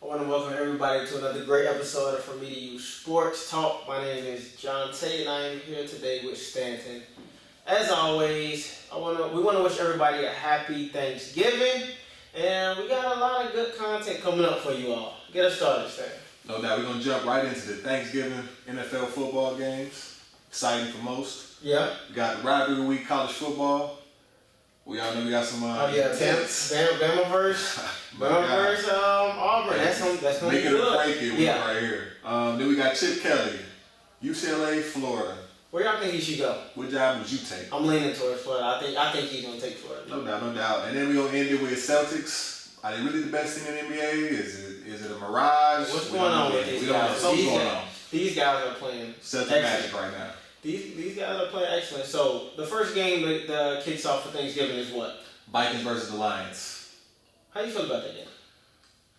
I want to welcome everybody to another great episode of For Me to You Sports Talk. My name is John Tate, and I am here today with Stanton. As always, we want to wish everybody a happy Thanksgiving, and we got a lot of good content coming up for you all. Get us started, Stanton. No doubt, we're going to jump right into the Thanksgiving NFL football games. Exciting for most. Yeah. We got the Rivalry Week college football. We all know we got some intense. Bama versus Auburn. That's gonna be Make it good. or break it right here. Then we got Chip Kelly, UCLA, Florida. Where y'all think he should go? What job would you take? I'm leaning towards Florida. I think he's gonna take Florida. No doubt. And then we're gonna end it with Celtics. Are they really the best team in the NBA? Is it a mirage? What's going on with these guys? Something's going on. These guys are playing Celtic Magic right now. These guys are playing excellent. So the first game that kicks off for Thanksgiving is what? Vikings versus the Lions. How you feel about that game?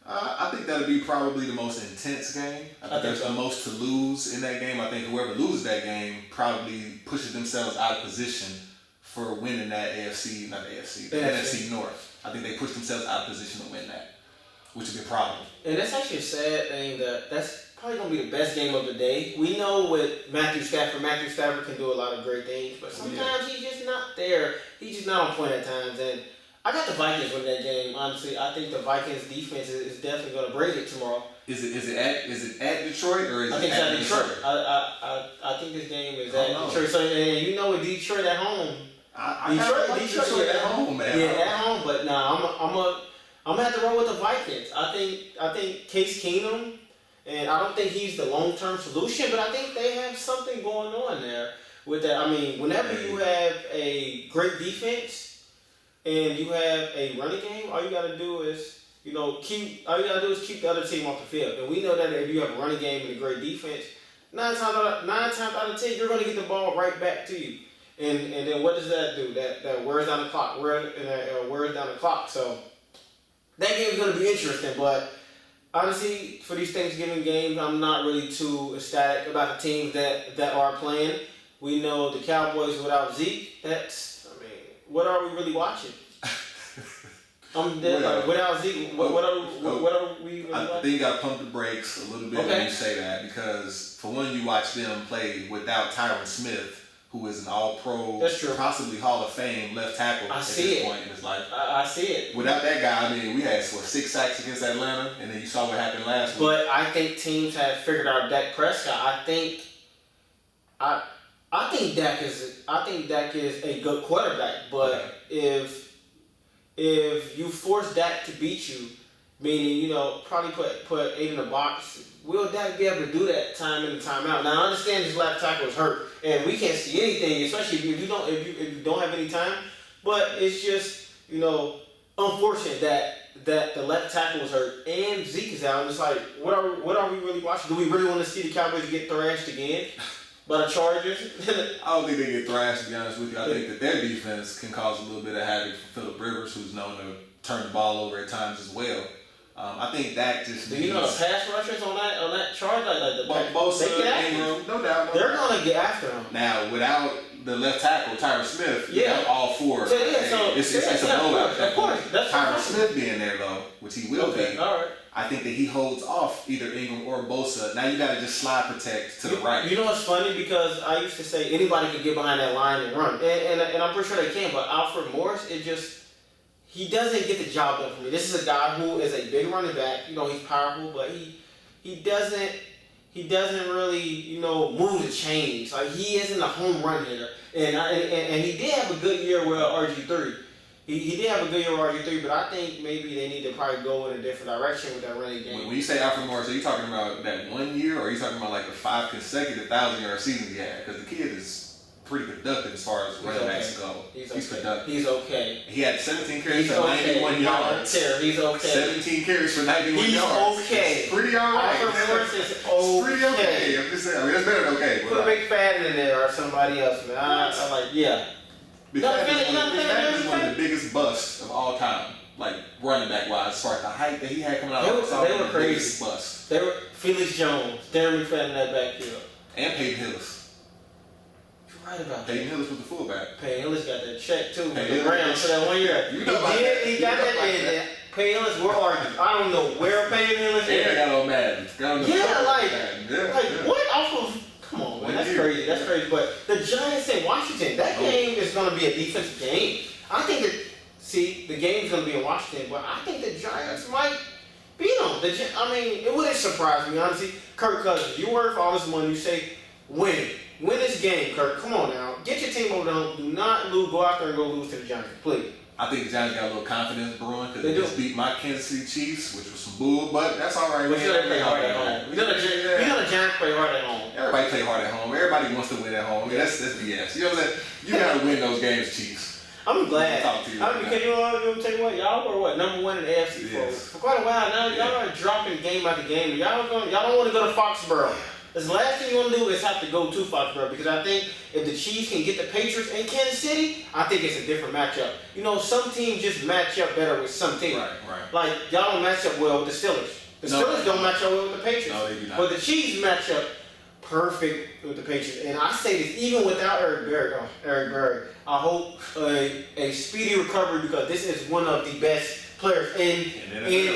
I think that'll be probably the most intense game. I think there's the most to lose in that game. I think whoever loses that game probably pushes themselves out of position for winning that NFC North. I think they push themselves out of position to win that, which would be a problem. And that's actually a sad thing that's probably going to be the best game of the day. We know with Matthew Stafford can do a lot of great things, but sometimes he's just not there. He's just not on point at times. And I got the Vikings winning that game. Honestly, I think the Vikings defense is definitely going to break it tomorrow. Is it at Detroit or is I think it at Detroit? Detroit? I think this game is at Detroit. So and you know with Detroit at home, Detroit at home, man. Yeah, at home. But I'm gonna have to roll with the Vikings. I think Case Keenum. And I don't think he's the long-term solution, but I think they have something going on there with that. I mean, whenever you have a great defense and you have a running game, all you got to do is, keep the other team off the field. And we know that if you have a running game and a great defense, nine times out of 10, you're going to get the ball right back to you. And then what does that do? That wears down the clock. Wears down the clock. So that game is going to be interesting, but honestly, for these Thanksgiving games, I'm not really too ecstatic about the teams that are playing. We know the Cowboys without Zeke. What are we really watching? Without Zeke, what are we really watching? I think you got to pump the brakes a little bit when you say that, because for one, you watch them play without Tyron Smith, who is an all-pro, possibly Hall of Fame left tackle at this point in his life. I see it. Without that guy, we had 6 sacks against Atlanta, and then you saw what happened last week. But I think teams have figured out Dak Prescott. I think Dak is a good quarterback. But if you force Dak to beat you, meaning probably put 8 in the box, will Dak be able to do that time in and time out? Now I understand his left tackle is hurt, and we can't see anything, especially if you don't have any time. But it's just unfortunate that the left tackle is hurt and Zeke is out. It's like what are we really watching? Do we really want to see the Cowboys get thrashed again by the Chargers? I don't think they get thrashed, to be honest with you. I think that their defense can cause a little bit of havoc for Phillip Rivers, who's known to turn the ball over at times as well. I think that just do you know the pass rushers on that charge, Bosa, Ingram, no doubt. They're gonna get after him. Now, without the left tackle, Tyron Smith, all four. It's a blowout. Of course, that's Tyron Smith being there though, which he will be. All right. I think that he holds off either Ingram or Bosa. Now you got to just slide protect to the right. You know what's funny? Because I used to say anybody can get behind that line and run, and I'm pretty sure they can. But Alfred Morris, he doesn't get the job done for me. This is a guy who is a big running back. He's powerful, but he doesn't really move the chains. Like he isn't a home run hitter. And he did have a good year with RG3. He did have a good year with RG3, but I think maybe they need to probably go in a different direction with that running game. When you say Alfred Morris, are you talking about that 1 year, or are you talking about like the 5 consecutive 1,000-yard seasons he had? Because the kid is pretty productive as far as running backs go. He's productive. He's okay. He had 17 carries for 91 yards. He's okay. 17 carries for 91 yards. He's okay. It's pretty alright. Alfred Morris is okay. It's pretty okay. I'm just saying. That's better than okay. Put McFadden in there or somebody else, man. I'm like, yeah. McFadden is one of the biggest busts of all time, like running back wise, as far as the height that he had coming out. They were crazy. Biggest bust. They were Felix Jones, Darren McFadden in that backfield, and Peyton Hillis. Right about Peyton Hillis was the fullback. Peyton Hillis got that check too. Peyton Hillis for that 1 year. He got that. Payless, where are you? I don't know where Payless Yeah, is. got on Madden. What off of? Come on, man, that's crazy. That's crazy. But the Giants in Washington, that game is going to be a defensive game. I think that. See, the game's going to be in Washington, but I think the Giants might beat them. It wouldn't surprise me, honestly. Kirk Cousins, you work for all this money. You say, win this game, Kirk. Come on now. Get your team over there. Do not lose. Go out there and go lose to the Giants, please. I think the Giants got a little confidence brewing because they just beat my Kansas City Chiefs, which was some bull, but that's all right. But you know they play hard at home. You know the Giants play hard at home. Everybody play hard at home. Everybody wants to win at home. That's BS. You know what I'm saying? You got to win those games, Chiefs. I'm glad. Talk to you. Because you tell you what, y'all were number one in the AFC for quite a while now. Y'all are dropping game after game. Y'all don't want to go to Foxborough. The last thing you want to do is have to go to Foxborough because I think if the Chiefs can get the Patriots in Kansas City, I think it's a different matchup. You know, some teams just match up better with some teams. Right. Like y'all don't match up well with the Steelers. The Steelers don't match up well with the Patriots. No, they do not. But the Chiefs match up perfect with the Patriots. And I say this even without Eric Berry. I hope a speedy recovery because this is one of the best players in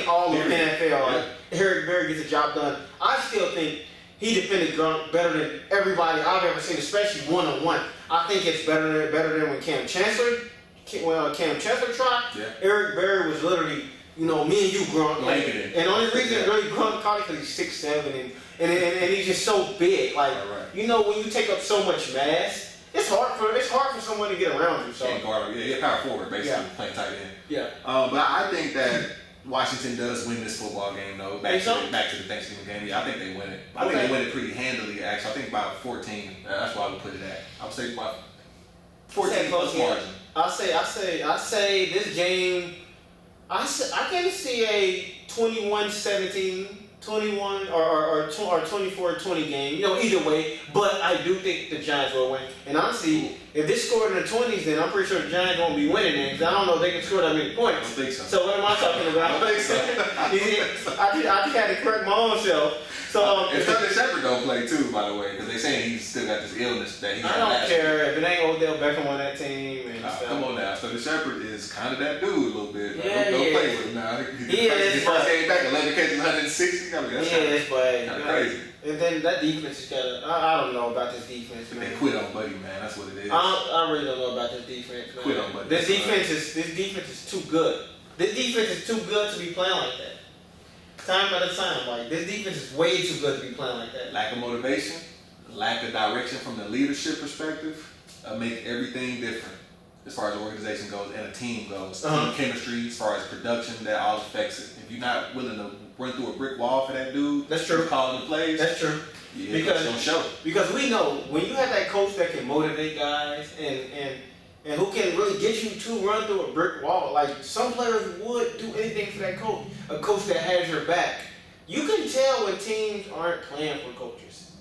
all of NFL. Like, Eric Berry gets the job done. I still think he defended Gronk better than everybody I've ever seen, especially one-on-one. I think it's better than when Cam Chancellor tried. Yeah. Eric Berry was literally, me and you, Gronk. Blanketed. And the only reason really Gronk caught it because he's 6'7", and he's just so big. Like, when you take up so much mass, it's hard for someone to get around you. So. Power forward, basically, playing tight end. Yeah. But I think that Washington does win this football game, though. Back to the Thanksgiving game. Yeah, I think they win it. I think they win it pretty handily, actually. I think about 14. That's why I would put it at. I would say about 14 plus margin. I say this game. I can see a 21-17. 21 or 24-20 game, either way. But I do think the Giants will win. And honestly, if this scored in the 20s, then I'm pretty sure the Giants won't be winning it. Because I don't know if they can score that many points. I don't think so. So what am I talking about? I don't think so. I just had to correct my own self. So and Sterling Shepard don't play too, by the way, because they saying he's still got this illness that he had. I don't last care year. if it ain't Odell Beckham on that team. And Come on now, Sterling Shepard is kind of that dude a little bit. Yeah, don't play with him now. His first game back, 11 catches, 160. That's kind of crazy. And then that defense is kind of, I don't know about this defense, man. They quit on Buddy, man. That's what it is. I really don't know about this defense, man. Quit on Buddy. This defense is too good. This defense is too good to be playing like that. Time at a time, like this defense is way too good to be playing like that. Lack of motivation, lack of direction from the leadership perspective, make everything different as far as the organization goes and a team goes. Team chemistry, as far as production, that all affects it. If you're not willing to run through a brick wall for that dude, that's true. Calling the plays, that's true. Yeah, because we know when you have that coach that can motivate guys and who can really get you to run through a brick wall. Like, some players would do anything for that coach. A coach that has your back. You can tell when teams aren't playing for coaches.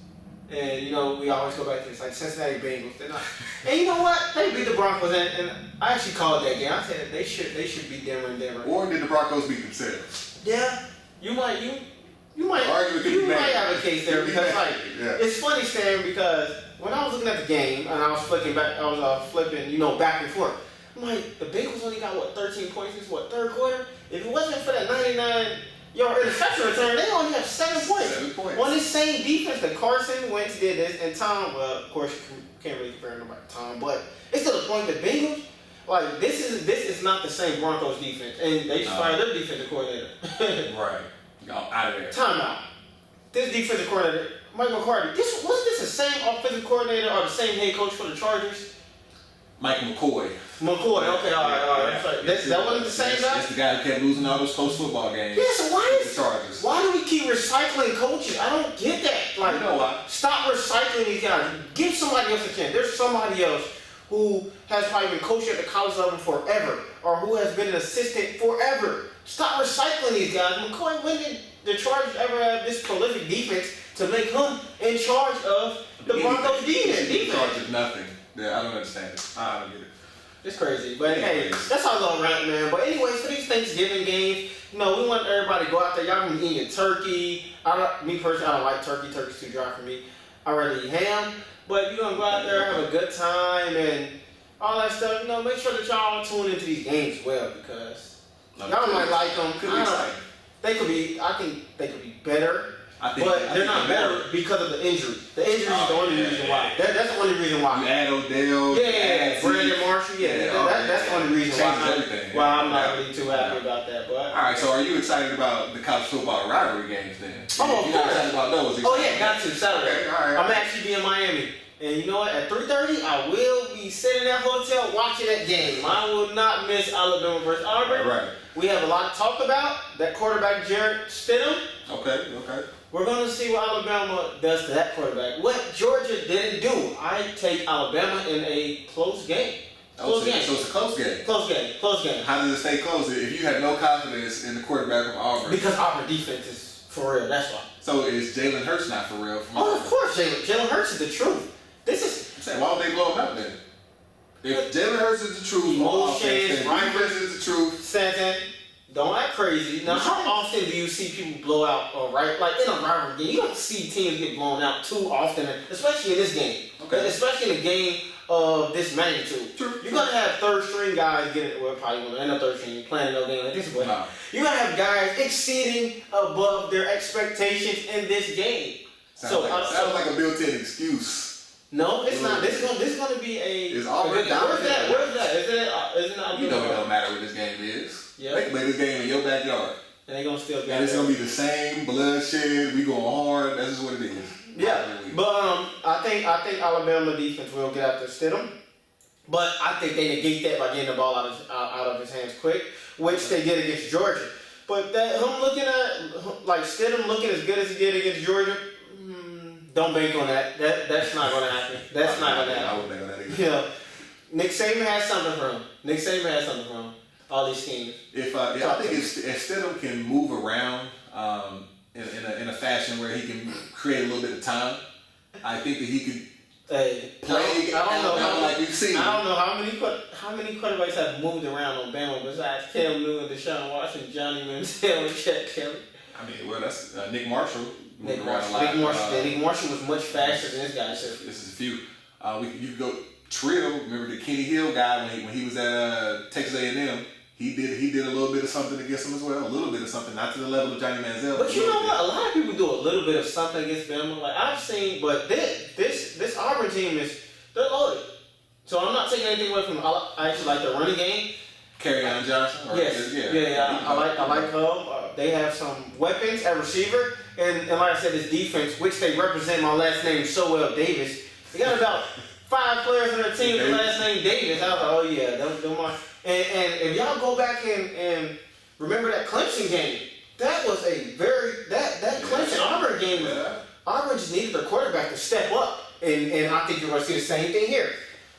And, we always go back to this, like Cincinnati Bengals. They're not. And you know what? They beat the Broncos, and I actually called that game. I said they should beat Denver and Denver. Or did the Broncos beat themselves? Yeah. You might have a case there because, it's funny, Stan, because when I was looking at the game and I was flipping, back and forth. I'm like, the Bengals only got 13 points this third quarter? If it wasn't for that 99-yard interception return, they only have 7 points. 7 points. On this same defense that Carson Wentz did this, and Tom, well, of course, you can't really compare nobody to Tom, but it's to the point that Bengals, like, this is not the same Broncos defense, and they just fired their defensive coordinator. Right. Out of there. Timeout. This defensive coordinator, Mike McCarthy, wasn't this the same offensive coordinator or the same head coach for the Chargers? Mike McCoy. Okay, all right. That wasn't the same guy? That's the guy who kept losing all those close football games. Yeah, so why do we keep recycling coaches? I don't get that. Like, you know why? Stop recycling these guys. Give somebody else a chance. There's somebody else who has probably been coaching at the college level forever, or who has been an assistant forever. Stop recycling these guys. McCoy, when did the Chargers ever have this prolific defense to make him in charge of the Broncos defense? In charge of nothing. Yeah, I don't understand it. I don't get it. It's crazy. But hey, that's our little rant, man. But anyways, for these Thanksgiving games, we want everybody to go out there. Y'all can eat your turkey. Me personally, I don't like turkey. Turkey's too dry for me. I rather eat ham. But you're going to go out there, have a good time, and all that stuff. Make sure that y'all tune into these games as well, because Y'all might like them. Could be exciting. I think they could be better. But they're not better because of the injury. The injury is the only reason why. That's the only reason why. You add Odell. Yeah, Brandon Marshall. That's the only reason why I'm not really too happy about that. But alright, so are you excited about the college football rivalry games then? Oh, of course. Excited about those? Oh yeah, got to Saturday. Okay, all right. I'm actually be in Miami. And you know what? At 3:30, I will be sitting in that hotel watching that game. I will not miss Alabama versus Auburn. Right. We have a lot to talk about. That quarterback, Jarrett Stidham. Okay. We're going to see what Alabama does to that quarterback. What Georgia didn't do. I take Alabama in a close game. So it's a close game. Close game. How does it stay close if you have no confidence in the quarterback from Auburn? Because Auburn defense is for real. That's why. So is Jalen Hurts not for real? Of course, Jalen Hurts is the truth. I'm saying, why would they blow him out then? If Jalen Hurts is the truth, emotions, Rivers is the truth. Santa, don't act crazy. Now, how often do you see people blow out, right? Like in a rivalry game, you don't see teams get blown out too often, especially in this game. Okay. Especially in a game of this magnitude. True. You're gonna have third string guys getting, well, probably gonna end up third string playing no game like this, but you're gonna have guys exceeding above their expectations in this game. Sounds like a built-in excuse. No, it's not. This is gonna be a. It's already Where's that? Is it not? You know it don't matter what this game is. Yeah. They can play this game in your backyard. And they gonna still get. And it's gonna be the same bloodshed. We going hard. That's just what it is. Yeah, but I think Alabama defense will get after Stidham, but I think they negate that by getting the ball out of his hands quick, which they did against Georgia. But that him looking at like Stidham looking as good as he did against Georgia. Don't bank on that. That's not going to happen. That's not going to happen. I wouldn't bank on that either. Yeah. Nick Saban has something for him. All these schemes. I think if Stidham can move around in a fashion where he can create a little bit of time, I think that he could play. I don't know like you've seen. I don't know how many quarterbacks have moved around on Bama besides Cam Newton, Deshaun Watson, Johnny Manziel, and Chet Kelly. I mean, well, that's Nick Marshall. Nick Marshall was much faster than this guy. This is a few. You could go Trill. Remember the Kenny Hill guy when he was at Texas A&M. He did a little bit of something against him as well. A little bit of something, not to the level of Johnny Manziel. But you know what? A lot of people do a little bit of something against Bama. Like I've seen, but this Auburn team they're loaded. So I'm not taking anything away from them. I actually like the running game. Kerryon Johnson. Yes. Yeah. I like them. They have some weapons at receiver. And like I said, this defense, which they represent my last name so well, Davis. They got about 5 players on their team with the last name Davis. I was like, oh yeah, them are. And if y'all go back and remember that Clemson game, that was that Clemson Auburn game. Auburn just needed their quarterback to step up, and I think you're going to see the same thing here.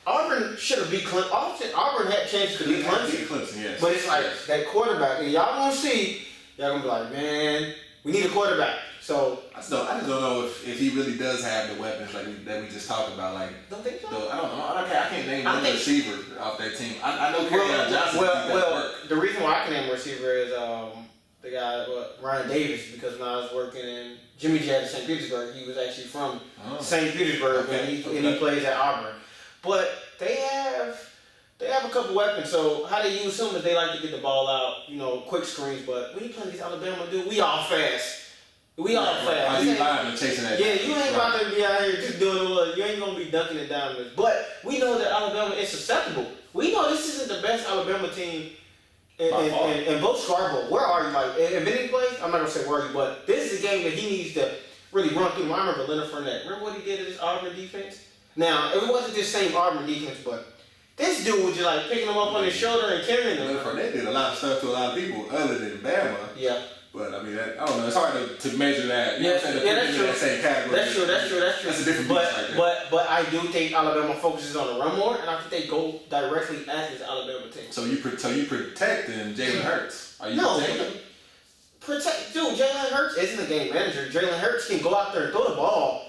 Auburn should have beat Clemson. Auburn had chances to beat Clemson. Yes. But it's like that quarterback, and y'all gonna see. Y'all gonna be like, man, we need a quarterback. So I just don't know if he really does have the weapons that we just talked about. Like, don't think so. I don't know. I can't name one receiver off that team. I know Kerryon Johnson. Well, the reason why I can name a receiver is the guy Ryan Davis, because when I was working in Jimmy G at St. Petersburg, he was actually from St. Petersburg, and he plays at Auburn. But they have a couple weapons. So how they use them is they like to get the ball out, quick screens. But when you play these Alabama dudes, we all fast. We all fast. You lying and chasing that? Yeah, you ain't about to be out here just doing the look. You ain't gonna be dunking it down. But we know that Alabama is susceptible. We know this isn't the best Alabama team in both Scarborough. Where are you? Like, if any place, I'm not gonna say where are you, but this is a game that he needs to really run through. I remember Leonard Fournette. Remember what he did to this Auburn defense? Now, it wasn't this same Auburn defense, but this dude was just like picking them up on his shoulder and carrying them. Leonard Fournette did a lot of stuff to a lot of people other than Bama. Yeah. But I mean, I don't know. It's hard to measure that. You know what I'm saying? That's true. That same category. That's true. That's a different beast right there. But I do think Alabama focuses on the run more, and I think they go directly at this Alabama team. So you protecting Jalen Hurts? Are you protecting? Dude, Jalen Hurts isn't a game manager. Jalen Hurts can go out there and throw the ball,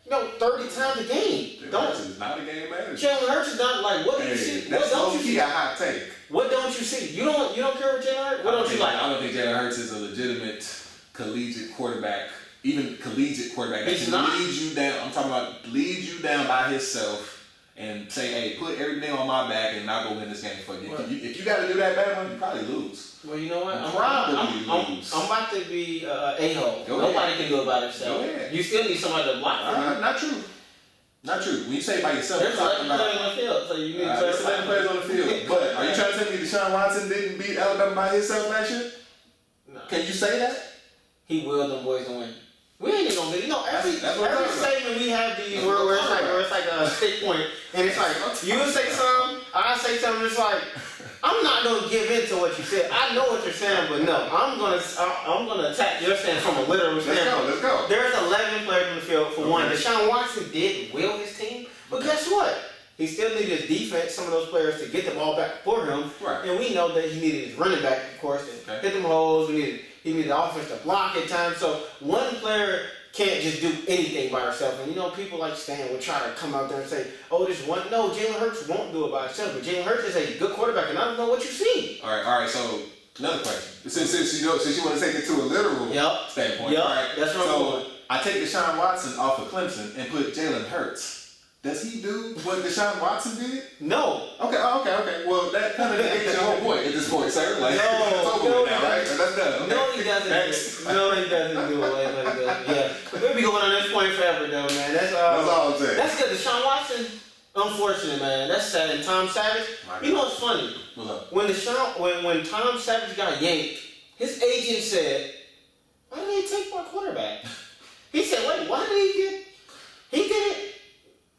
30 times a game. Jalen Hurts is not a game manager. Jalen Hurts is not like, what do you see? What don't you see? A hot take. What don't you see? You don't care about Jalen Hurts? What don't you like? I don't think Jalen Hurts is a legitimate collegiate quarterback. Even collegiate quarterback that can lead you down. I'm talking about lead you down by himself and say, hey, put everything on my back and I'll go win this game for you. If you got to do that bad one, you probably lose. Well, you know what? I'm about to be a-hole. Nobody can do it by themselves. You still need somebody to block for you. Not true. Not true. When you say by yourself, there's 11 players on the field, so you need 11 players on the field. But are you trying to tell me Deshaun Watson didn't beat Alabama by himself last year? No. Can you say that? He willed them boys to win. We ain't even gonna be, every statement we have these where it's like a stick point, and it's like you say something, I say something. It's like I'm not gonna give in to what you said. I know what you're saying, but no, I'm gonna attack your stand from a literal standpoint. Let's go. There's 11 players in the field for one. Deshaun Watson did will his team, but guess what? He still needed his defense, some of those players, to get the ball back for him. Right. And we know that he needed his running back, of course, to hit them holes. He needed the offense to block at times. So one player can't just do anything by herself. And people like Stan would try to come out there and say, oh, this one. No, Jalen Hurts won't do it by himself. But Jalen Hurts is a good quarterback, and I don't know what you see. All right. So another question. Since you want to take it to a literal standpoint. Yep. Right? That's what I'm doing. I take Deshaun Watson off of Clemson and put Jalen Hurts. Does he do what Deshaun Watson did? No. Okay. Well, that kind of negates your whole point at this point, sir. Like, no, right? That's done. Okay. No, he doesn't. No, he doesn't do it. Yeah. We'll be going on this point forever, though, man. That's all I'm saying. That's good. Deshaun Watson, unfortunate, man. That's sad. And Tom Savage, you know what's funny? What's up? When Tom Savage got yanked, his agent said, why did he take my quarterback? He said, wait, why did he get... He did it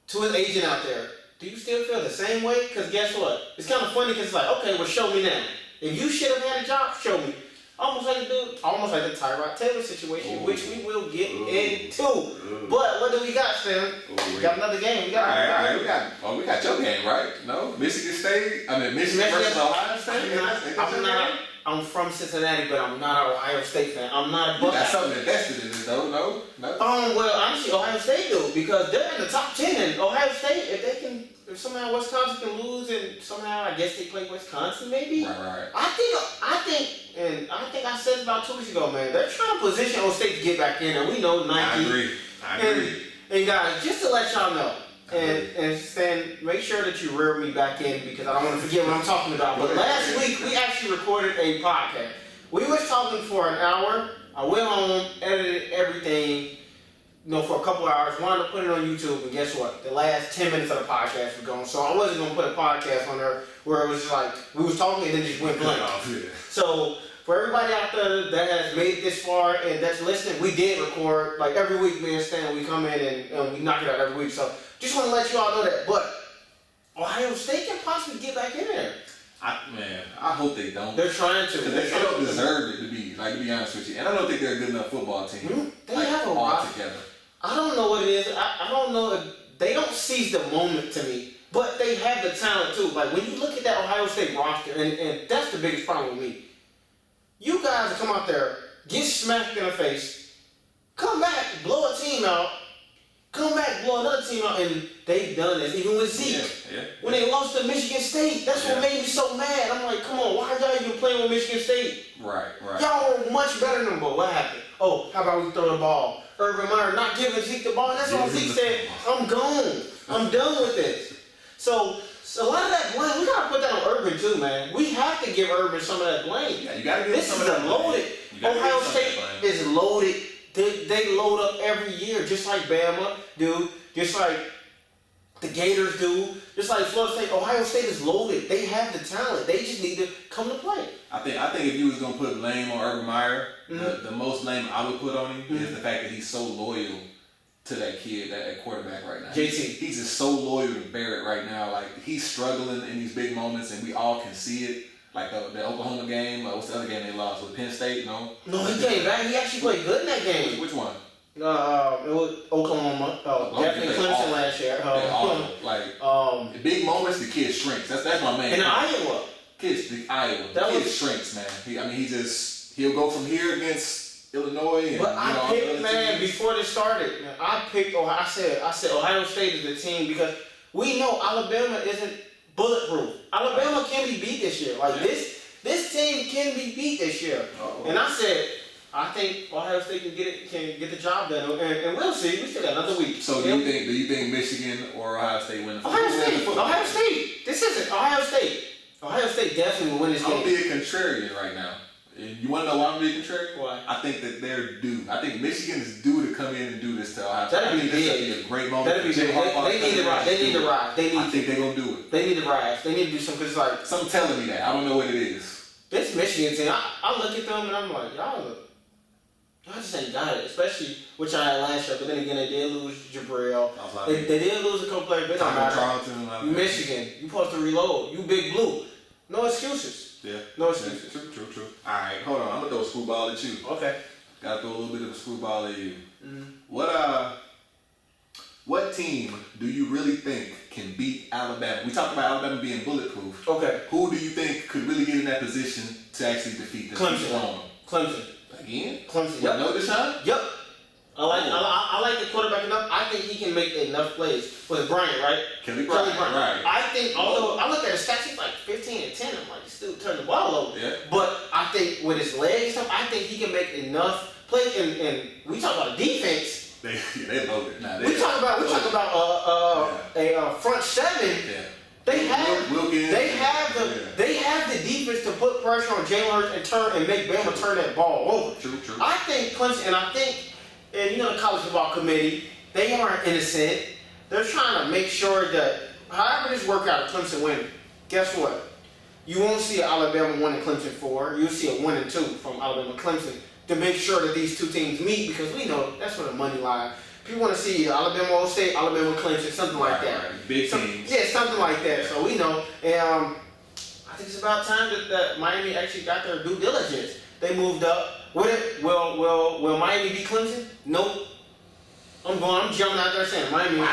to his agent out there. Do you still feel the same way? Because guess what? It's kind of funny because it's like, okay, well, show me now. If you should have had a job, show me. Almost like the Tyrod Taylor situation, which we will get into. But what do we got, Stan? We got another game. We got your game, right? No? Michigan State? Michigan versus Ohio State? I'm from Cincinnati, but I'm not an Ohio State fan. I'm not a Buckeye. You got something invested in it, though, no? Well, honestly, Ohio State do, because they're in the top 10, and Ohio State, if somehow Wisconsin can lose, and somehow I guess they play Wisconsin, maybe. Right. I think I said it about 2 weeks ago, man. They're trying to position Ohio State to get back in, and we know Nike. I agree. And guys, just to let y'all know. And Stan, make sure that you rear me back in because I don't want to forget what I'm talking about. But last week, we actually recorded a podcast. We was talking for an hour. I went home, edited everything, for a couple hours, wanted to put it on YouTube, and guess what? The last 10 minutes of the podcast was gone. So I wasn't going to put a podcast on there where it was just like, we was talking and then just went blank. So for everybody out there that has made it this far and that's listening, we did record, like every week, me and Stan, we come in and we knock it out every week. So just want to let you all know that. But Ohio State can possibly get back in there. I hope they don't. They're trying to. They don't deserve it to be honest with you. And I don't think they're a good enough football team. They have a lot together. I don't know what it is. I don't know if they don't seize the moment to me. But they have the talent too. Like when you look at that Ohio State roster, and that's the biggest problem with me. You guys come out there, get smacked in the face, come back, blow a team out, come back, blow another team out, and they've done this, even with Zeke. Yeah. When they lost to Michigan State, that's what made me so mad. I'm like, come on, why are y'all even playing with Michigan State? Right. Y'all were much better than them, but what happened? Oh, how about we throw the ball? Urban Meyer not giving Zeke the ball, and that's why Zeke said, I'm gone. I'm done with this. So a lot of that blame, we gotta put that on Urban too, man. We have to give Urban some of that blame. Yeah, you gotta give some of that loaded. Ohio State is loaded. They load up every year, just like Bama do, just like the Gators do, just like Florida State. Ohio State is loaded. They have the talent. They just need to come to play. I think if you was gonna put blame on Urban Meyer, the most blame I would put on him is the fact that he's so loyal to that kid, that quarterback right now. JT. He's just so loyal to Barrett right now. Like, he's struggling in these big moments, and we all can see it. Like the Oklahoma game, what's the other game they lost? Was Penn State? No, he came back. He actually played good in that game. Which one? It was Oklahoma. Definitely Clemson last year. The big moments, the kid shrinks. That's my man. And Iowa. The kid shrinks, man. He'll go from here against Illinois. And, but I picked, man, before this started, I picked Ohio. I said Ohio State is the team because we know Alabama isn't bulletproof. Alabama can be beat this year. This team can be beat this year. And I said, I think Ohio State can get the job done, and we'll see. We still got another week. So do you think Michigan or Ohio State win? Ohio State. This isn't Ohio State. Ohio State definitely will win this game. I'm being contrarian right now. You want to know why I'm being contrarian? Why? I think that they're due. I think Michigan is due to come in and do this to Ohio State. That'd be This would be a great moment. That'd be big. They need to rise. They need to rise. I think they're gonna do it. They need to rise. They need to do something because like something telling me that. I don't know what it is. this Michigan team. I look at them and I'm like, y'all just ain't got it. Especially which I had last year. But then again, they did lose Jabril. They did lose a couple players. But it don't matter. You Michigan. You supposed to reload. You Big Blue. No excuses. Yeah. No excuses. True. All right, hold on. I'm gonna throw a screwball at you. Okay. Gotta throw a little bit of a screwball at you. Mm-hmm. What team do you really think can beat Alabama? We talked about Alabama being bulletproof. Okay. Who do you think could really get in that position to actually defeat them? Clemson. Again? Clemson. Yep. No Deshaun? Yep. I like the quarterback enough. I think he can make enough plays. Was Bryant, right? Kelly Bryant. Right. I think, although I looked at his stats, he's like 15 and 10. I'm like, he still turned the ball over. Yeah. But I think with his legs and stuff, I think he can make enough plays. And we talk about defense. They loaded. We talk about a front seven. Yeah. They have Wilkins. They have the defense to put pressure on Jalen Hurts and make Bama turn that ball over. True. I think Clemson, and the college football committee, they aren't innocent. They're trying to make sure that however this work out, Clemson win. Guess what? You won't see an Alabama 1 and Clemson 4. You'll see a 1 and 2 from Alabama Clemson to make sure that these two teams meet because we know that's where the money lies. People want to see Alabama State, Alabama Clemson, something like that. Right. Big teams. Yeah, something like that. So we know. And I think it's about time that Miami actually got their due diligence. They moved up. Will Miami beat Clemson? Nope. I'm jumping out there saying Miami.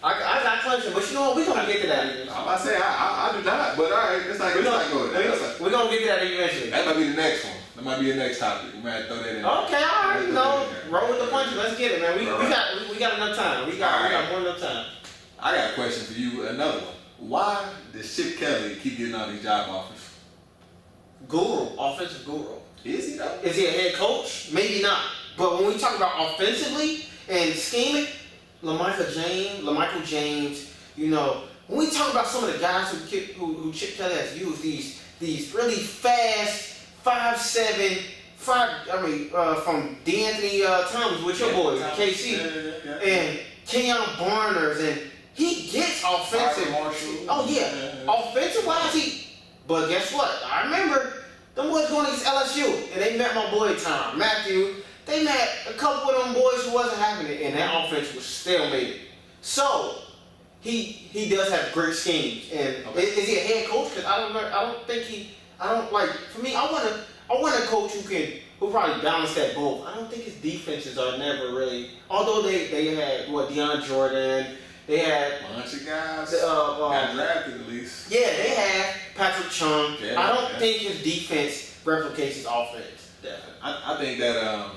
I got Clemson, but you know what? We're going to get to that eventually. I'm about to say, I do not, but all right, it's not going there. We're going to get to that eventually. That might be the next one. That might be the next topic. We might have to throw that in. Okay, all right, roll with the punches. Let's get it, man. We got enough time. We got more than enough time. I got a question for you, another one. Why does Chip Kelly keep getting all these job offers? Guru, offensive guru. Is he though? Is he a head coach? Maybe not. But when we talk about offensively and scheming, LaMichael James, when we talk about some of the guys who Chip Kelly has used, these really fast 5'7", from D'Anthony Thomas with your boys, KC, and Kenyon Barners, and he gets offensive. Oh yeah, offensive wise But guess what? I remember them boys going against LSU, and they met my boy Tom Matthew. They met a couple of them boys who wasn't having it, and that offense was stalemated. So he does have great schemes, and is he a head coach? Because For me, I want a coach who probably balance that both. I don't think his defenses are never really. Although they had Deion Jordan, they had a bunch of guys got drafted at least. Yeah, they have Patrick Chung. Yeah, I don't think his defense replicates his offense. Definitely. I think that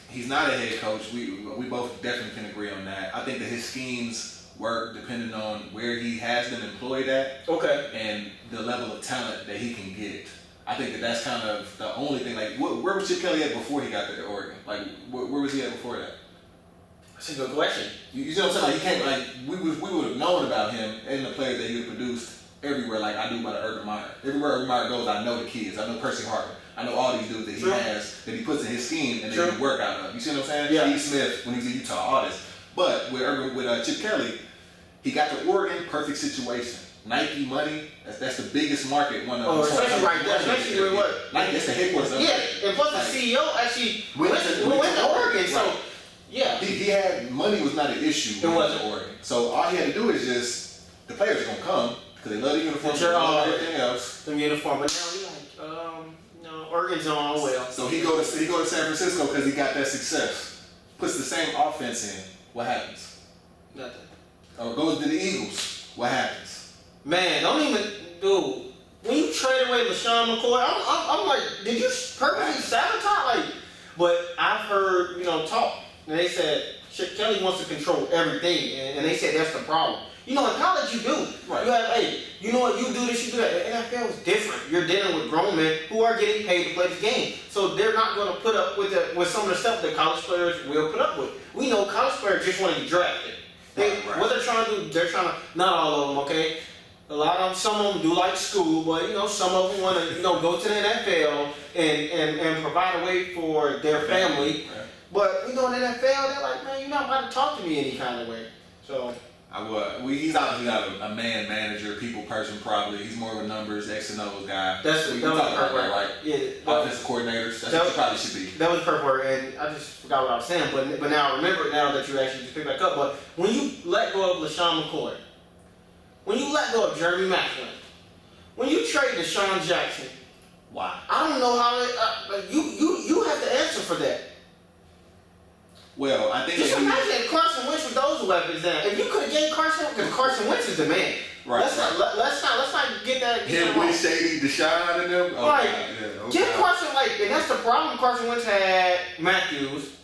he's not a head coach. We both definitely can agree on that. I think that his schemes work depending on where he has them employed at. Okay. And the level of talent that he can get. I think that's kind of the only thing. Like, where was Chip Kelly at before he got to Oregon? Like, where was he at before that? That's a good question. You see what I'm saying? Like, he can't. Like, we would have known about him and the players that he would produced everywhere. Like I do about Urban Meyer. Everywhere Urban Meyer goes, I know the kids. I know Percy Harvin. I know all these dudes that he has that he puts in his scheme and that he work out of. You see what I'm saying? Yeah. Steve Smith when he's in Utah, all this. But with Chip Kelly, he got to Oregon, perfect situation. Nike money, that's the biggest market. Especially right there. Especially with what? Nike, that's the headquarters of it. Yeah, and plus the CEO actually went to Oregon. So, yeah. He had, money was not an issue when he went to Oregon. So all he had to do is just, the players are going to come because they love the uniform, they love everything else. The uniform, but now we no, Oregon's on well. So he go to San Francisco because he got that success. Puts the same offense in. What happens? Nothing. Or goes to the Eagles. What happens? Man, don't even, dude. When you trade away LaShawn McCoy, I'm like, did you purposely sabotage? But I've heard, talk, and they said Chip Kelly wants to control everything, and they said that's the problem. You know, in college you do. Right. You have, hey, you know what, you do this, you do that. The NFL is different. You're dealing with grown men who are getting paid to play this game. So they're not going to put up with some of the stuff that college players will put up with. We know college players just want to get drafted. What they're trying to do, they're trying to, not all of them, okay? A lot of them, some of them do like school, but you know, some of them want to, go to the NFL and provide a way for their family. Right. But in the NFL, they're like, man, you're not about to talk to me any kind of way. So he's obviously not a man manager, people person probably. He's more of a numbers, X and O's guy. That was the perfect word, right? Yeah. Offensive coordinators. That's what he probably should be. That was the perfect word, and I just forgot what I was saying. But now remember that you actually just picked back up. But when you let go of LaShawn McCoy, when you let go of Jeremy Maclin, when you trade Deshaun Jackson, wow. I don't know how you have to answer for that. Well, I think just imagine Carson Wentz with those weapons. Then, if you could have gave Carson, because Carson Wentz is the man. Right. Let's not get that. Him with Shady, Deshaun, and them. Oh, right. Give Carson and that's the problem. Carson Wentz had Matthews.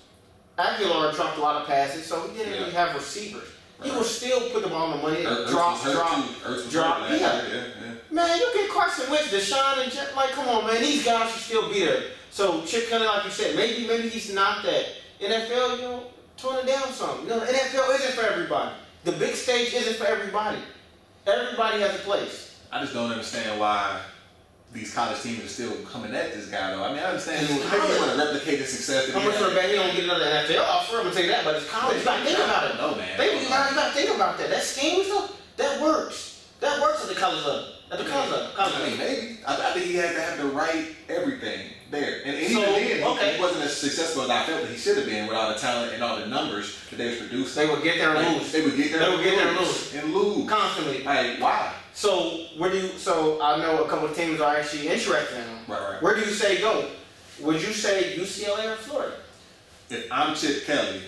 Aguilar dropped a lot of passes, so he didn't really have receivers. Right. He will still put the ball on the money. Drop. Yeah. Man, you get Carson Wentz, Deshaun, and come on, man. These guys should still be there. So Chip Kelly, like you said, maybe he's not that. NFL, tone it down some. The NFL isn't for everybody. The big stage isn't for everybody. Everybody has a place. I just don't understand why these college teams are still coming at this guy, though. I mean, I understand maybe you want to replicate the success. How much for a bet he don't get another NFL offer? I'm going to tell you that, but it's college. You got to think about it. No, man. You got to think about that. That scheme stuff, that works. That works at the college level. I mean, maybe. I think he had to have the right everything there. And even then, he wasn't as successful as I felt that he should have been with all the talent and all the numbers that they was producing. They would get there and lose. They would get there and lose. Constantly. Like, why? So I know a couple of teams are actually interested in him. Right. Where do you say go? Would you say UCLA or Florida? If I'm Chip Kelly,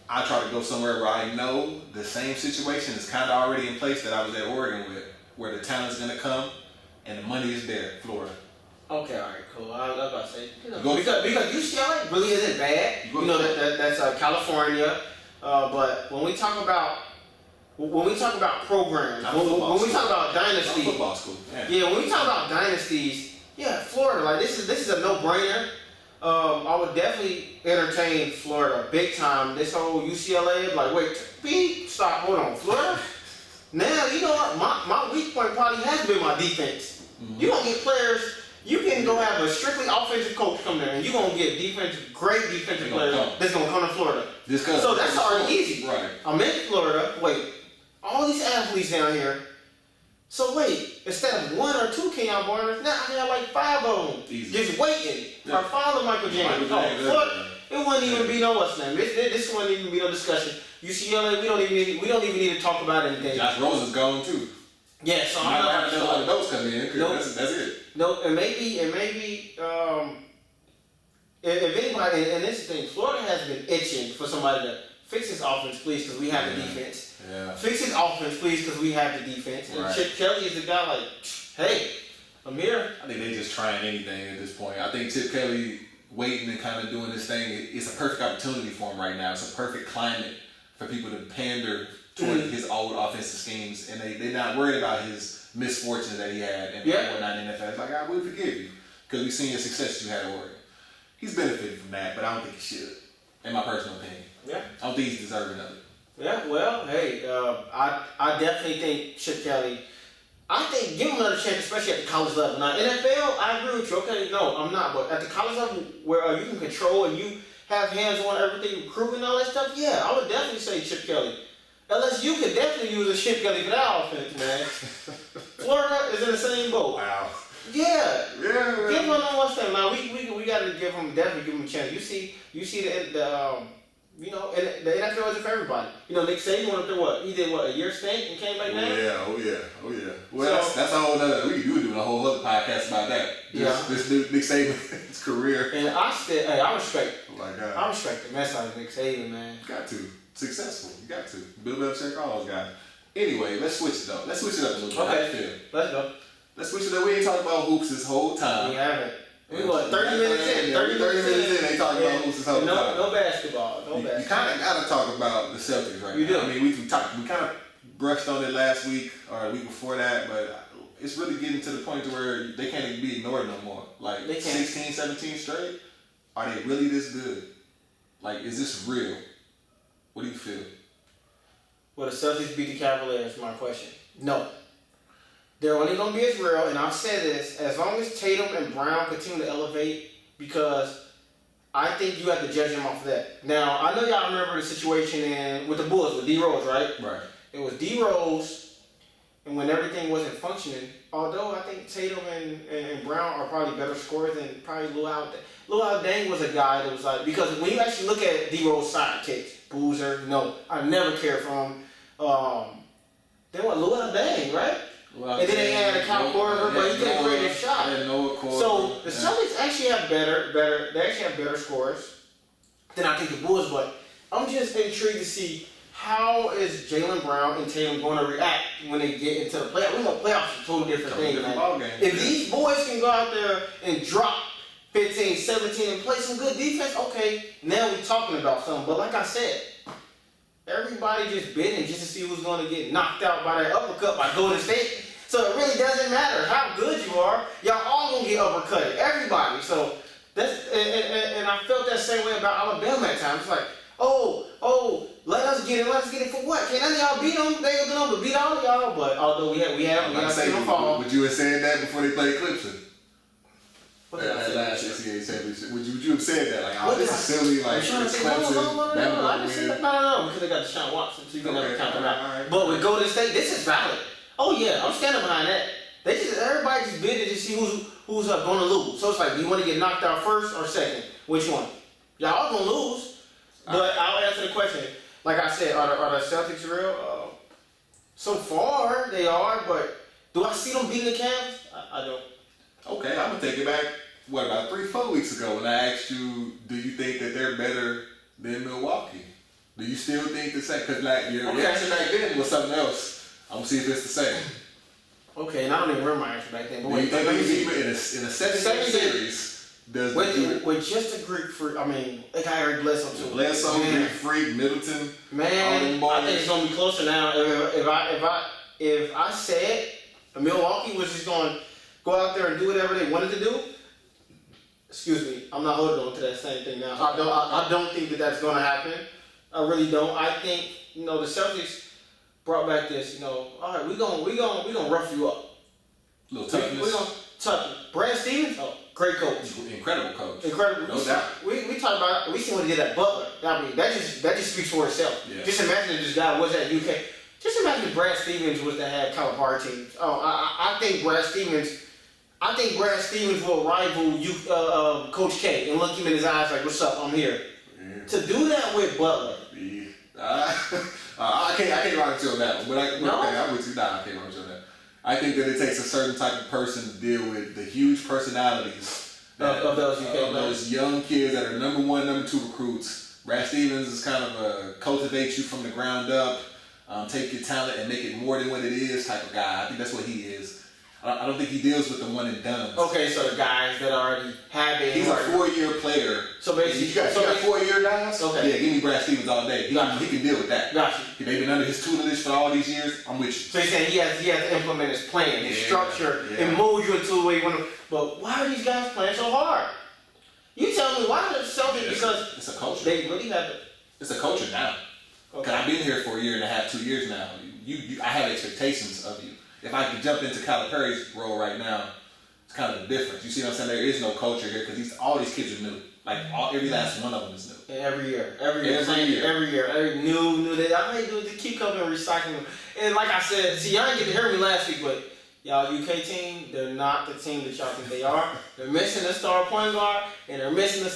I try to go somewhere where I know the same situation is kind of already in place that I was at Oregon with, where the talent's going to come and the money is there, Florida. Okay, all right, cool. I was about to say, because UCLA really isn't bad. That's California. But when we talk about programs, when we talk about dynasties, football school. When we talk about dynasties, Florida. Like this is a no-brainer. I would definitely entertain Florida big time. This whole UCLA, stop, hold on, Florida. Now you know what? My weak point probably has been my defense. Mm-hmm. You don't get players. You can go have a strictly offensive coach come there, and you're gonna get great defensive players that's gonna come to Florida. So that's already easy. Right. I'm in Florida. All these athletes down here. So instead of one or two Kenyon Barners, now I got 5 of them just waiting. Our father, Michael James. It wouldn't even be no what's name. This wouldn't even be no discussion. UCLA, we don't even need to talk about anything. Josh Rosen's gone too. Yeah, so I'm not having a lot of those coming in. Nope. That's it. No, and maybe if anybody, and this is the thing, Florida has been itching for somebody to fix his offense, please, because we have the defense. Yeah. Fix his offense, please, because we have the defense. And Chip Kelly is the guy hey, Amir. I think they just trying anything at this point. I think Chip Kelly waiting and kind of doing this thing, it's a perfect opportunity for him right now. It's a perfect climate for people to pander toward his old offensive schemes, and they're not worried about his misfortunes that he had and whatnot in the NFL. It's I will forgive you because we've seen the success you had at Oregon. He's benefited from that, but I don't think he should, in my personal opinion. Yeah. I don't think he's deserving of it. Yeah, well, hey, I definitely think Chip Kelly, I think give him another chance, especially at the college level. Now, NFL, I agree with you. Okay, no, I'm not. But at the college level where you can control and you have hands on everything, recruiting and all that stuff, I would definitely say Chip Kelly. LSU could definitely use a Chip Kelly for that offense, man. Florida is in the same boat. Wow. Yeah. Give him another what's that, man. We got to definitely give him a chance. You see the and the NFL isn't for everybody. Nick Saban went up there, he did a year stint and came back down? Oh yeah. Well, that's a whole other, we do a whole other podcast about that. This Nick Saban's career. And I respect Oh my God. I respect the mess out of Nick Saban, man. You got to. Successful. You got to. Bill Belichick, all those guys. Anyway, let's switch it up. Let's switch it up a little bit. Okay. Let's go. Let's switch it up. We ain't talking about hoops this whole time. We haven't. We what, 30 minutes in? 30 minutes in, they talking about who's the no basketball. No basketball. You kind of got to talk about the Celtics right now. You do. I mean, we kind of brushed on it last week or the week before that, but it's really getting to the point to where they can't even be ignored no more. Like 16, 17 straight, are they really this good? Like, is this real? What do you feel? Will the Celtics beat the Cavaliers? My question. No. They're only going to be as real, and I've said this, as long as Tatum and Brown continue to elevate, because I think you have to judge them off of that. Now, I know y'all remember the situation with the Bulls with D Rose, right? Right. It was D Rose, and when everything wasn't functioning, although I think Tatum and Brown are probably better scorers than probably Luol Deng was a guy that was like, because when you actually look at D Rose sidekicks, Boozer, no, I never cared for him. Then what, Luol Deng, right? Well, and then they had a Kyle Korver, but he couldn't create a shot. So the Celtics actually have better scores than I think the Bulls. But I'm just intrigued to see how is Jaylen Brown and Tatum going to react when they get into the playoffs. We know playoffs are a totally different thing, man. If these boys can go out there and drop 15, 17 and play some good defense, okay, now we're talking about something. But like I said, everybody just bidding just to see who's going to get knocked out by that uppercut by Golden State. So it really doesn't matter how good you are. Y'all all going to get uppercutted. Everybody. So that's and I felt that same way about Alabama at times. It's like, let us get it for what? Can none of y'all beat them? They ain't going to beat all of y'all. But although we have seen them fall. Would you have said that before they played Clemson? That last NCAA championship. Would you have said that? Like, this is silly. Like, it's Clemson. No. I didn't say that. No. Because they got Deshaun Watson, so you can never count them out. But with Golden State, this is valid. Oh yeah, I'm standing behind that. Everybody just bidding to see who's going to lose. So it's like, do you want to get knocked out first or second? Which one? Y'all all going to lose. But I'll answer the question. Like I said, are the Celtics real? So far, they are, but do I see them beating the Cavs? I don't. Okay, I'm going to take it back, about 3-4 weeks ago when I asked you, do you think that they're better than Milwaukee? Do you still think the same? Because your answer back then was something else. I'm going to see if it's the same. Okay, and I don't even remember my answer back then. But do you think even in a 7-game series, with just a Greek freak, they got Eric Bledsoe too. Bledsoe, Greek freak, Middleton. Man, I think it's going to be closer now. If I said Milwaukee was just going to go out there and do whatever they wanted to do, excuse me, I'm not holding on to that same thing now. I don't think that that's going to happen. I really don't. I think, the Celtics brought back this, all right, we gonna rough you up. Little toughness. We're gonna tough you. Brad Stevens, great coach. Incredible coach. Incredible. No doubt. We talk about, we seen what he did at Butler. That just speaks for itself. Yeah. Just imagine if this guy was at UK. Just imagine if Brad Stevens was to have Calipari teams. I think Brad Stevens will rival Coach K and look him in his eyes like, what's up, I'm here. Yeah. To do that with Butler. I can't rock with you on that one, but I'm with you. I can't rock with you on that. I think that it takes a certain type of person to deal with the huge personalities of those young kids that are number 1, number 2 recruits. Brad Stevens is kind of cultivate you from the ground up, take your talent and make it more than what it is type of guy. I think that's what he is. I don't think he deals with the one and done. Okay, so the guys that already have it. He's a 4-year player. So basically, you got 4-year guys. Okay. Yeah, give me Brad Stevens all day. He can deal with that. Gotcha. They've been under his tutelage for all these years. I'm with you. So you're saying he has to implement his plan, his structure, and mold you into the way you want to. But why are these guys playing so hard? You tell me why the Celtics? Because it's a culture. They really have it. It's a culture now. Okay. I've been here for 1.5 years, 2 years now. I have expectations of you. If I could jump into Calipari's role right now, it's kind of the difference. You see what I'm saying? There is no culture here because all these kids are new. Like every last one of them is new. And every year, new. I may do to keep coming and recycling them. And like I said, see, y'all didn't get to hear me last week, but y'all UK team, they're not the team that y'all think they are. They're missing a star point guard, and they're missing the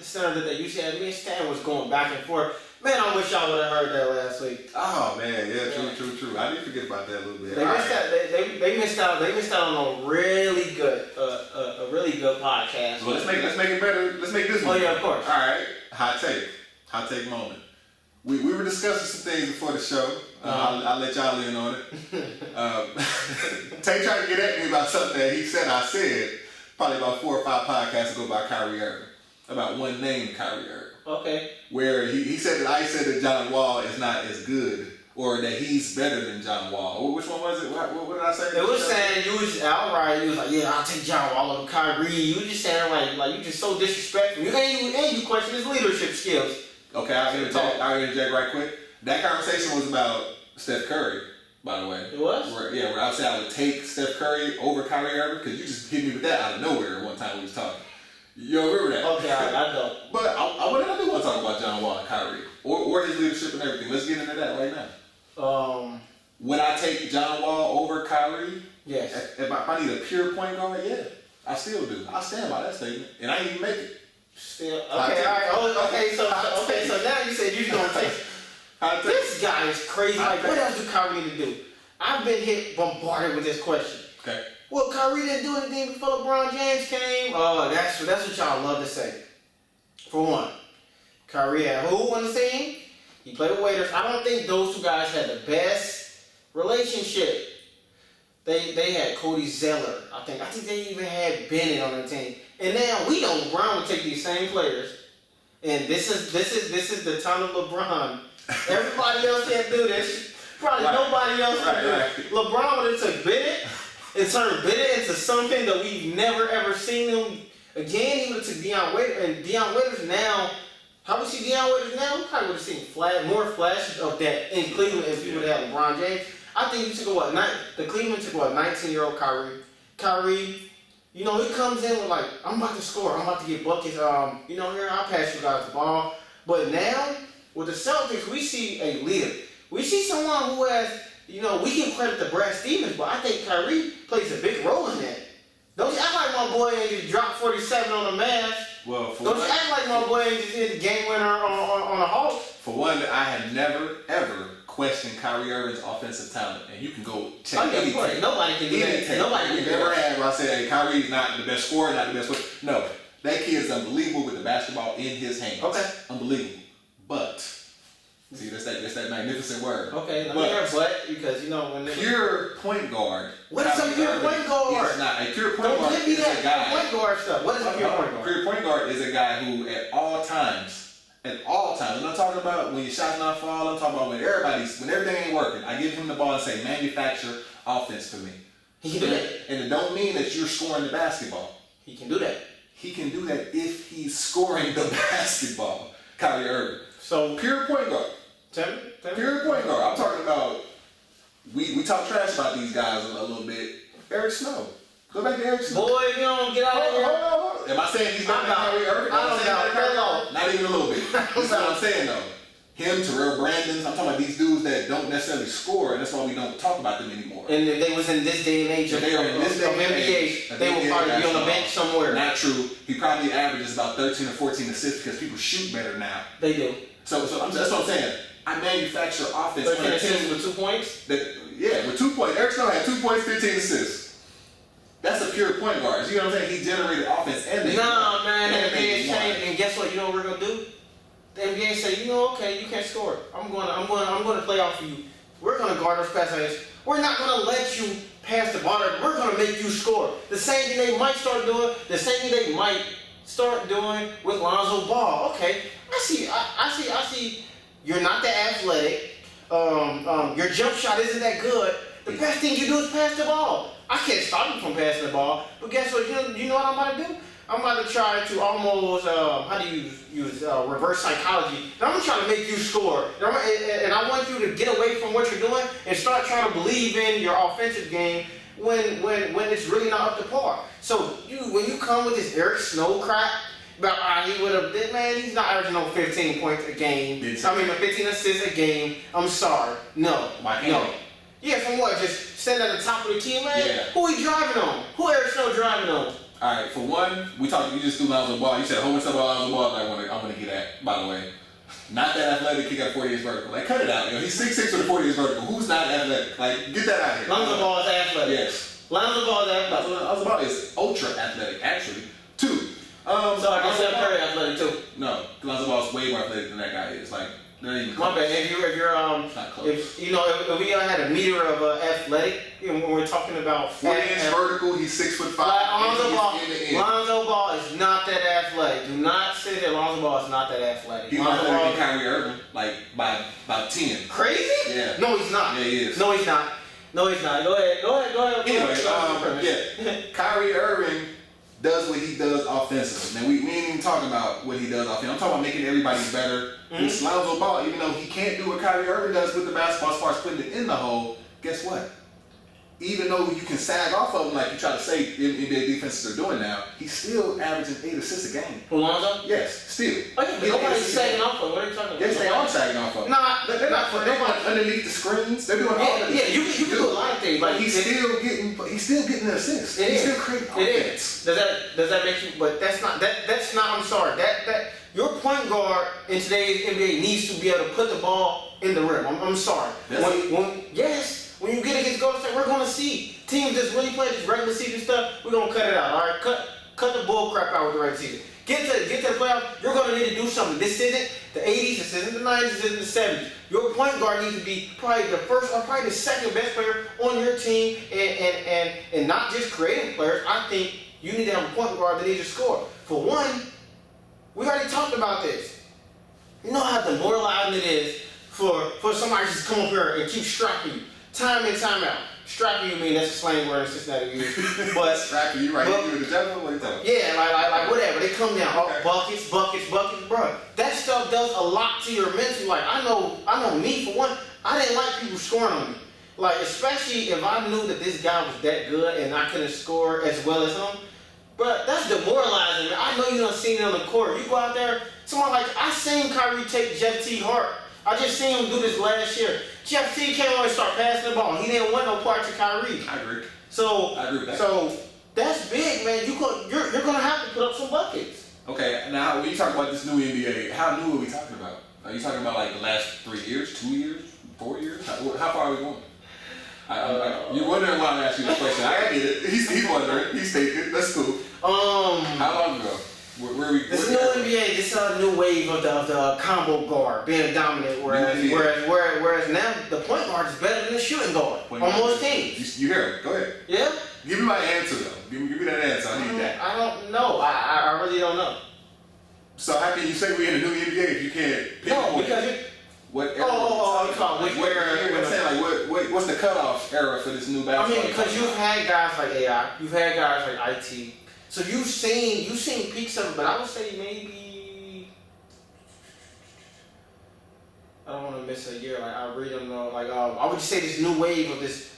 center that they used to have. Me and Stan was going back and forth. Man, I wish y'all would have heard that last week. Oh man, yeah, true. I did forget about that a little bit. They missed out. They missed out on a really good podcast. Well, let's make it better. Let's make this one. Oh yeah, of course. All right, hot take moment. We were discussing some things before the show. I'll let y'all in on it. Tay tried to get at me about something that he said I said, probably about 4 or 5 podcasts ago about Kyrie Irving, about one named Kyrie Irving. Okay. Where he said that I said that John Wall is not as good, or that he's better than John Wall. Which one was it? What did I say? It was saying you was outright. You was like, yeah, I'll take John Wall over Kyrie. You was just saying like you just so disrespectful. You question his leadership skills. Okay, I'll interject right quick. That conversation was about Steph Curry, by the way. It was? Where I said I would take Steph Curry over Kyrie Irving, because you just hit me with that out of nowhere one time we was talking. You remember that? Okay, I know. But I do want to talk about John Wall and Kyrie, or his leadership and everything. Let's get into that right now. Would I take John Wall over Kyrie? Yes. If I need a pure point guard, yeah, I still do. I stand by that statement, and I didn't even make it. Still, okay, all right. Okay, so now you said you're gonna take. This guy is crazy. Like, what else do Kyrie need to do? I've been bombarded with this question. Okay. Well, Kyrie didn't do anything before LeBron James came. That's what y'all love to say. For one, Kyrie had who on the team? He played with waiters. I don't think those two guys had the best relationship. They had Cody Zeller. I think they even had Bennett on the team. And now we know LeBron would take these same players. And this is the time of LeBron. Everybody else can't do this. Probably nobody else can do it. LeBron would have took Bennett and turned Bennett into something that we've never ever seen him again. He would have took Deion Waiters, and Deion Waiters now. How would see Deion Waiters now? We probably would have seen more flashes of that in Cleveland if we would have had LeBron James. I think you took the Cleveland took 19-year-old Kyrie. Kyrie, he comes in with like, I'm about to score, I'm about to get buckets. Here I'll pass you guys the ball. But now with the Celtics, we see a leader. We see someone who has, we can credit to Brad Stevens, but I think Kyrie plays a big role in that. Don't you act like my boy ain't just dropped 47 on the Mavs. Well, don't you act like my boy ain't just hit the game winner on a Hawks. For one, I have never, ever questioned Kyrie Irving's offensive talent. And you can go check any tape. Nobody can do that. Nobody can do that. Never had where I said, hey, Kyrie's not the best scorer, not the best player. No, that kid's unbelievable with the basketball in his hands. Okay. Unbelievable. But, see, that's that magnificent word. Okay, let me hear but, because, when pure point guard. What is a pure point guard? It's not. A pure point guard Don't give me is a guy. Point guard stuff. What is a pure point guard? Pure point guard is a guy who, at all times, I'm not talking about when your shot's not fall, I'm talking about when everything ain't working. I give him the ball and say, manufacture offense for me. He can do that. And it don't mean that you're scoring the basketball. He can do that. He can do that if he's scoring the basketball. Kyrie Irving. So pure point guard. Tell me. Pure point guard. I'm talking about, we talk trash about these guys a little bit. Eric Snow. Go back to Eric Snow. Boy, you don't get out of here. Hold on. Am I saying he's better than Kyrie Irving? Not even a little bit. That's what I'm saying though. Him, Terrell Brandon, I'm talking about these dudes that don't necessarily score, and that's why we don't talk about them anymore. And if they was in this day and age of NBA, they would probably be on the bench somewhere. Not true. He probably averages about 13 or 14 assists because people shoot better now. They do. So that's what I'm saying. I manufacture offense. 13 assists with 2 points? With 2 points. Eric Snow had 2 points, 15 assists. That's a pure point guard. You know what I'm saying? He generated offense and nah, man. The NBA is changed, and guess what? You know what we're gonna do? The NBA say, okay, you can't score. I'm gonna play off of you. We're gonna guard those passes. We're not gonna let you pass the ball. We're gonna make you score. The same thing they might start doing. The same thing they might start doing with Lonzo Ball. Okay, I see. You're not that athletic. Your jump shot isn't that good. The best thing you do is pass the ball. I can't stop you from passing the ball, but guess what? You know what I'm about to do? I'm about to try to almost, how do you use reverse psychology? And I'm going to try to make you score. And I want you to get away from what you're doing and start trying to believe in your offensive game when it's really not up to par. So when you come with this Eric Snow crap, about he would have been, man, he's not averaging no 15 points a game. 15 assists a game. I'm sorry. No. No. Yeah, from what? Just sitting at the top of the key, man? Yeah. Who he driving on? Who Eric Snow driving on? Alright, for one, you just threw Lonzo Ball. You said a whole bunch of stuff about Lonzo Ball that I'm gonna get at, by the way. Not that athletic, he got 40 inch vertical. Like, cut it out, He's 6'6" with a 40 inch vertical. Who's not athletic? Like, get that out of here. Lonzo Ball is athletic. Yes. Lonzo Ball is athletic. Lonzo Ball is ultra athletic, actually. 2. So I guess Steph Curry athletic too. No, Lonzo Ball is way more athletic than that guy is. Like, my bad. If you're not close. if we had a meter of athletic, when we're talking about 40 inch vertical, he's 6'5". not that athletic. He's not better than Kyrie Irving, like by 10. Crazy? Yeah. No, he's not. Yeah, he is. No, he's not. Go ahead. Anyway, Kyrie Irving does what he does offensively. Now, we ain't even talking about what he does offensively. I'm talking about making everybody better. With Lonzo Ball, even though he can't do what Kyrie Irving does with the basketball as far as putting it in the hole, guess what? Even though you can sag off of him like you try to say NBA defenses are doing now, he's still averaging 8 assists a game. Lonzo? Yes, still. Okay, but nobody's sagging off of him. What are you talking about? Yes, they are sagging off of him. Nah, they're not. They're going underneath the screens. They're doing all of it. Yeah, you can do a lot of things. But he's still getting the assists. He's still creating offense. Does that make you? But that's not. I'm sorry. That your point guard in today's NBA needs to be able to put the ball in the rim. I'm sorry. When you get against Golden State, we're gonna see teams that's really playing this regular season stuff. We're gonna cut it out. All right, cut the bull crap out with the regular season. Get to the playoffs. You're gonna need to do something. This isn't the 80s. This isn't the 90s. This isn't the 70s. Your point guard needs to be probably the first or probably the second best player on your team, and not just creative players. I think you need to have a point guard that needs to score. For one, we already talked about this. You know how demoralizing it is for somebody to just come up here and keep striking you. Time in, time out. Striking, you mean that's a slang word in Cincinnati. But striking, you right? You in the jungle, what you talking? Yeah, like whatever. They come down, buckets, bro. That stuff does a lot to your mental. Like I know me for one. I didn't like people scoring on me. Like especially if I knew that this guy was that good and I couldn't score as well as him. But that's demoralizing. I know you done seen it on the court. You go out there, someone like I seen Kyrie take Jeff T. Hart. I just seen him do this last year. Jeff T. came on and start passing the ball. He didn't want no parts of Kyrie. I agree. So, I agree with that. So that's big, man. You're gonna have to put up some buckets. Okay, now when you talk about this new NBA, how new are we talking about? Are you talking about like the last 3 years, 2 years, 4 years? How far are we going? You're wondering why I'm asking you this question. I get it. He's wondering. He's thinking. That's cool. How long ago? This new NBA, this new wave of the combo guard being dominant, whereas now the point guard is better than the shooting guard on most teams. You hear him? Go ahead. Yeah. Give me my answer though. Give me that answer. I need that. I don't know. I really don't know. So how can you say we're in a new NBA if you can't pick No, because what's the cutoff era for this new basketball? I mean, because you've had guys like AI, you've had guys like IT. So you've seen peaks of it, but I would say maybe I don't want to miss a year. Like I really don't know. Like I would just say this new wave of this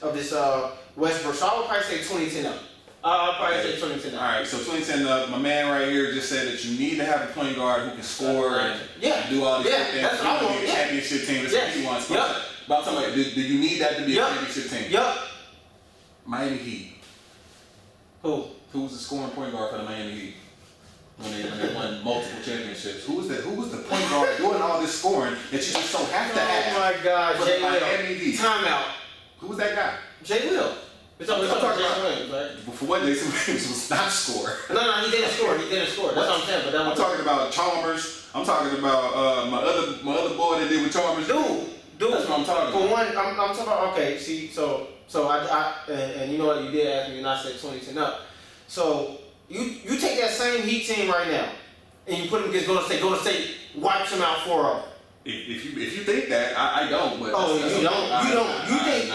Westbrook. So I would probably say 2010 up. I'll probably say 2010 up. All right, so 2010 up. My man right here just said that you need to have a point guard who can score and do all these things. That's what I want. A championship team. That's what he wants. But I'm talking about, do you need that to be a championship team? Yup. Miami Heat. Who's the scoring point guard for the Miami Heat when they won multiple championships? Who was the point guard doing all this scoring that you just so have to have? Oh my God, for Jay the Miami Heat? Timeout. Who was that guy? Jay Will. We're talking about Jason Williams, right? For what, Jason Williams was not score. No, he didn't score. That's what I'm saying. But I'm talking about Chalmers. I'm talking about my other boy that did with Chalmers. Dude. That's what I'm talking about. For one, I'm talking about. Okay, see, so I and you know what you did ask me, and I said 2010 up. So you take that same Heat team right now, and you put them against Golden State. Golden State wipes them out 4-0. If you think that, I don't. But you don't. You think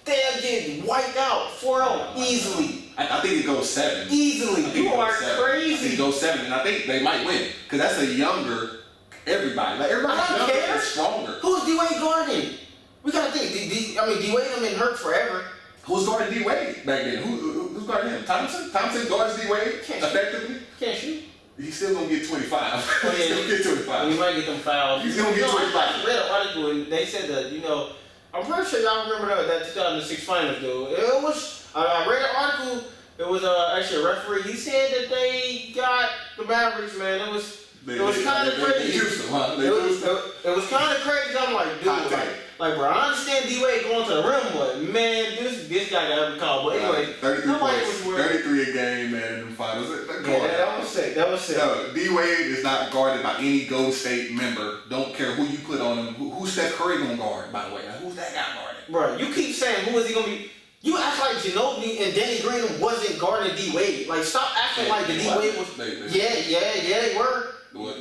they'll get wiped out 4-0 easily. I think it goes 7. Easily. You are crazy. I think it goes 7, and I think they might win because that's a younger everybody. Like everybody's younger and stronger. Who's D-Wade guarding? We gotta think. D-Wade have been hurt forever. Who's guarding D-Wade back then? Who's guarding him? Thompson guards D-Wade effectively. Can't shoot. He's still gonna get 25. He's still gonna get 25. He might get them fouls. He's gonna get 25. I read an article and they said that I'm pretty sure y'all remember that 2006 finals, dude. It was I read an article. It was actually a referee. He said that they got the Mavericks, man. It was kind of crazy. It was kind of crazy. I'm like, dude, like, bro, I understand D-Wade going to the rim, but man, this guy got every call. But anyway, 33 points, 33 a game, man, in the finals. That was sick. No, D-Wade is not guarded by any Golden State member. Don't care who you put on him. Who's Steph Curry gonna guard, by the way? Who's that guy guarding? Bro, you keep saying who is he gonna be? You act like Ginobili and Danny Green wasn't guarding D Wade. Like, stop acting like the D Wade was. Yeah, they were.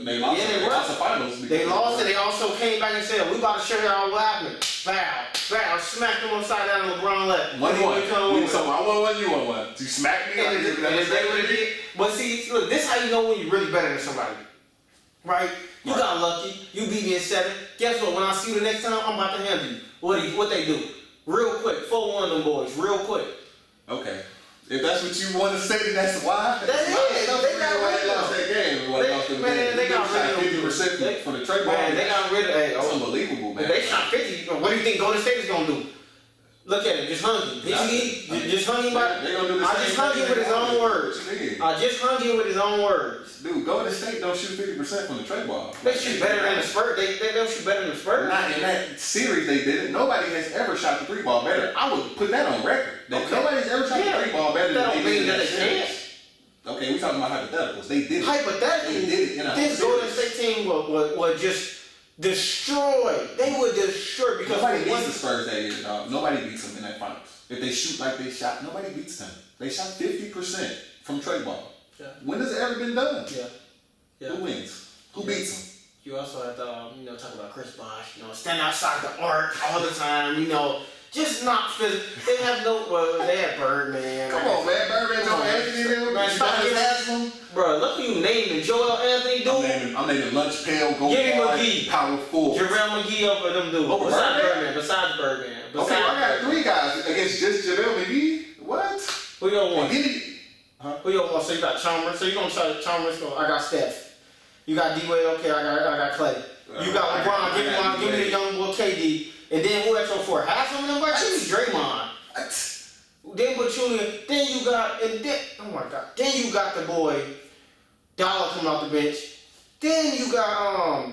They lost. Yeah, They lost the finals. They lost, and they also came back and said, "We about to show y'all what happened." Bow, smacked them upside down. And LeBron left. 1-1. So I won 1, you won 1. You smacked me. And they what it did. But see, look, this is how you know when you're really better than somebody, right? You got lucky. You beat me in 7. Guess what? When I see you the next time, I'm about to handle you. What they do? Real quick, 4-1 them boys, real quick. Okay. If that's what you want to say, then that's why. That is. They got rid They lost that game. They got rid of 50% for the trade ball. Man, they got rid of. That's unbelievable, man. They shot 50. What do you think Golden State is gonna do? Look at it, just hung him. Just hung him by. I just hung him with his own words. I just hung him with his own words. Dude, Golden State don't shoot 50% from the trade ball. They shoot better than the Spurs. They don't shoot better than the Spurs. Not in that series they didn't. Nobody has ever shot the 3 ball better. I would put that on record. That nobody has ever shot the 3 ball better than they did in that series. Okay, we talking about hypotheticals. They did it. Hypothetically, they did it. This Golden State team would just destroy. They would destroy because nobody beats the Spurs that year, dog. Nobody beats them in that finals. If they shoot like they shot, nobody beats them. They shot 50% from trade ball. Yeah. When has it ever been done? Yeah. Who wins? Who beats them? You also have to, talk about Chris Bosh. Stand outside the arc all the time. Just not physical. They have they have Birdman. Come on, man. Birdman, Joel Anthony, man. Stop getting bro, look who you named. Joel Anthony, dude. I'm naming Lunch Pail, Go McGee, Power Forward. JaVale McGee over them dudes. Besides Birdman. Okay, I got 3 guys against just JaVale McGee. What? Who you want? Who you want? So you got Chalmers. So you gonna try Chalmers? I got Steph. You got D-Wade. Okay, I got Clay. You got LeBron. Give me the young boy KD. And then who at your 4? Half of them were Draymond. Then Pachulia. Then you got oh my God. Then you got the boy Dollar coming off the bench. Then you got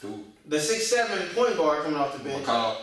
the 6'7" point guard coming off the bench. McCall.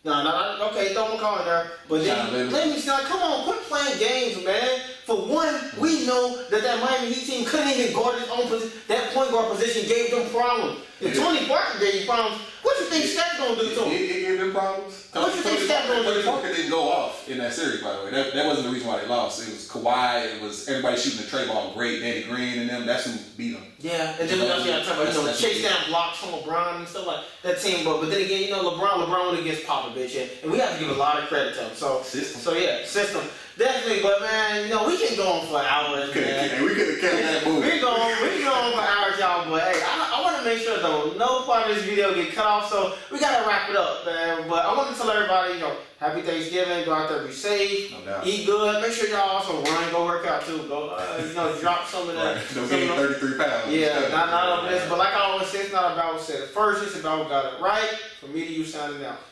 No, okay, throw McCall in there. But then let me start. Come on, quit playing games, man. For one, we know that Miami Heat team couldn't even guard his own position. That point guard position gave them problems. If Tony Parker gave you problems, what you think Steph gonna do to him? It gave them problems. What you think Steph gonna do? Tony Parker didn't go off in that series, by the way. That wasn't the reason why they lost. It was Kawhi. It was everybody shooting the trade ball great. Danny Green and them. That's who beat them. Yeah, and then we also got to talk about chase down blocks from LeBron and stuff like that team. But then again, LeBron went against Popovich, and we have to give a lot of credit to him. System. Definitely, but man, we can go on for hours, man. We could have kept that moving. We go on for hours, y'all. But hey, I want to make sure though no part of this video get cut off, so we gotta wrap it up, man. But I want to tell everybody, happy Thanksgiving. Go out there, be safe, eat good. Make sure y'all also run, go work out too. Go, drop some of that. Don't gain 33 pounds. Yeah, not on this. But like I always say, it's not about what said first. It's about what got it right. From me to you, signing out.